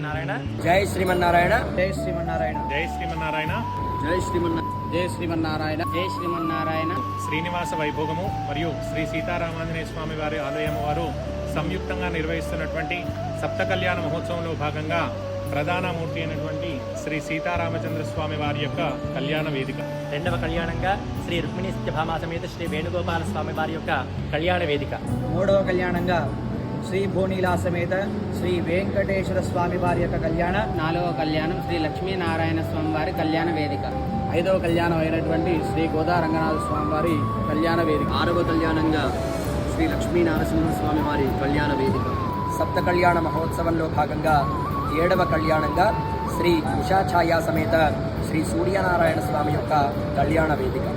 నారాయణ జై శ్రీమన్నారాయణ జై శ్రీమన్నారాయణ జై శ్రీమన్నారాయణ జై శ్రీమన్నారాయణ జై శ్రీమన్నారాయణ జై శ్రీమన్నారాయణ. శ్రీనివాస వైభోగము మరియు శ్రీ సీతారామాంజనేయ స్వామి వారి ఆలయం వారు సంయుక్తంగా నిర్వహిస్తున్నటువంటి సప్త కళ్యాణ మహోత్సవంలో భాగంగా ప్రధానమూర్తి అయినటువంటి శ్రీ సీతారామచంద్ర స్వామి వారి యొక్క కళ్యాణ వేదిక. రెండవ కళ్యాణంగా శ్రీ రుక్మిణీ సత్యభామా సమేత శ్రీ వేణుగోపాల స్వామి వారి యొక్క కళ్యాణ వేదిక. మూడవ కళ్యాణంగా శ్రీ భూనీలా సమేత శ్రీ వెంకటేశ్వర స్వామి వారి యొక్క కళ్యాణ. నాలుగవ కళ్యాణం శ్రీ లక్ష్మీనారాయణ స్వామి వారి కళ్యాణ వేదిక. ఐదవ కళ్యాణం అయినటువంటి శ్రీ గోదా రంగనాథ స్వామి వారి కళ్యాణ వేదిక. ఆరవ కళ్యాణంగా శ్రీ లక్ష్మీ నరసింహ స్వామి వారి కళ్యాణ వేదిక. సప్త కళ్యాణ మహోత్సవంలో భాగంగా ఏడవ కళ్యాణంగా శ్రీ ఉషాఛాయ సమేత శ్రీ సూర్యనారాయణ స్వామి యొక్క కళ్యాణ వేదిక.